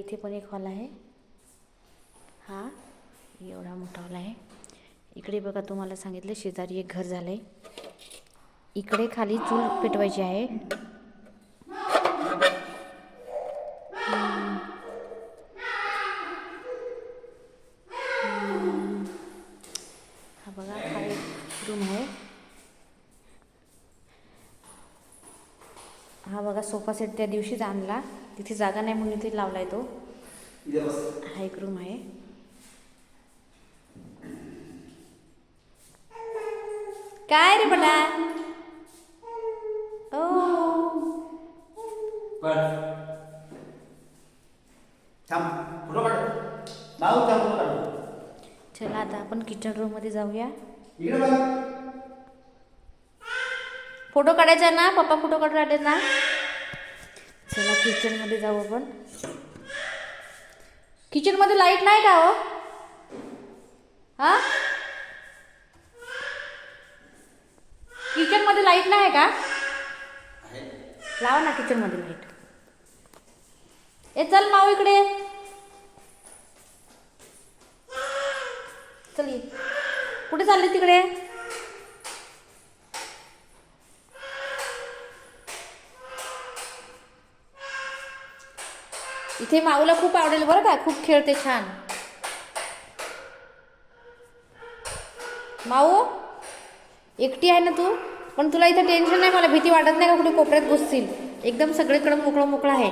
इथे पण एक हॉल आहे. हा एवढा मोठा हॉल आहे. इकडे बघा तुम्हाला सांगितलं शेजारी एक घर झालंय. इकडे खाली चूल पेटवायची आहे. हा बघा हा एक रूम आहे. हा बघा सोफा सेट त्या दिवशीच आणला, तिथे जागा नाही म्हणून इथे लावलाय तो. हा एक रूम आहे. काय रे बेटा? ओ चला आता आपण किचन रूम मध्ये जाऊया. फोटो काढायचा ना, पप्पा फोटो काढून राहिले ना. चला किचन मध्ये जाऊ आपण. किचन मध्ये लाईट नाही का हो? हा किचन मध्ये लाईट नाही का? लावा ना किचन मध्ये लाईट. ए चल माऊ इकडे चल. ये कुठे चालले तिकडे? इथे माऊला खूप आवडेल बरं का, खूप खेळते छान. माऊ एकटी आहे ना तू, पण तुला इथे टेन्शन नाही, मला भीती वाटत नाही का कुठे कोपऱ्यात घुसतील. एकदम सगळीकडे मोकळं मोकळं आहे.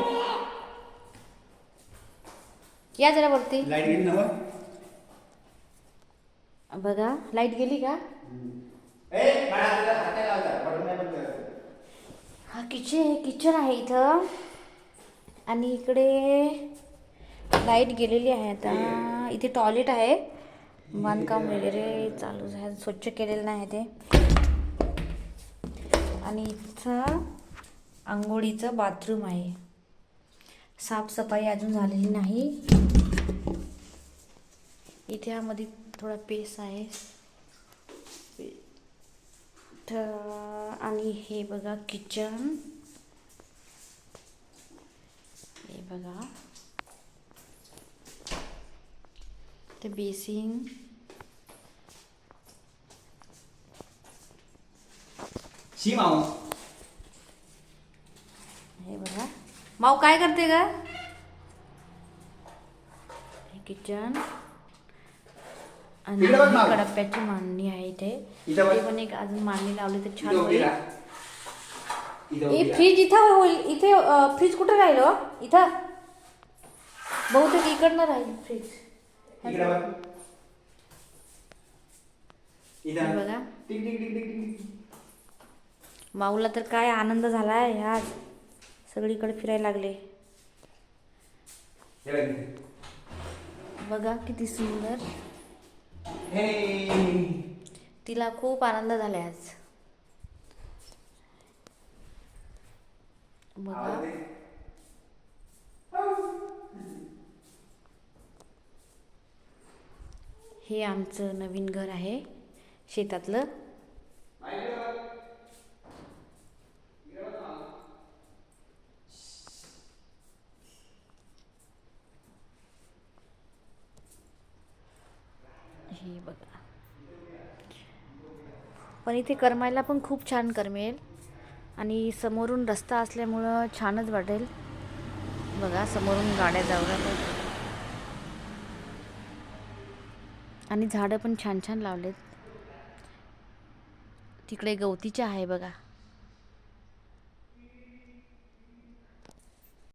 या जरा वरती. बघा लाईट गेली का? हा किचन आहे इथं. आणि इकडे लाईट गेलेली आहे आता. इथे टॉयलेट आहे. बांधकाम वगैरे चालू आहे, स्वच्छ केलेलं नाही ते. आणि इथं आंघोळीचं बाथरूम आहे. साफसफाई अजून झालेली नाही. इथे ह्यामध्ये थोडा पेस आहे. आणि हे बघा किचन. हे बघा ते बेसिंग. हे बघा माऊ काय करते का? हे किचन. आणि कडप्प्याची मांडणी आहे इथे. इथे पण एक अजून मांडणी लावली तर छान होईल. फ्रीज इथं होईल. इथे फ्रीज कुठे राहील हो? इथं बहुतेक इकडनं राहील फ्रीज. बघा माऊला तर काय आनंद झालाय ह्या, सगळीकडे फिरायला लागले. बघा किती सुंदर. तिला खूप आनंद झालाय आज. बघा हे आमचं नवीन घर आहे शेतातलं. हे बघा, पण इथे करमायला पण खूप छान करमेल. आणि समोरून रस्ता असल्यामुळं छानच वाटेल. बघा समोरून गाड्या जाऊ लागल्या. आणि झाडं पण छान छान लावलेत. तिकडे गवतीचे आहे बघा.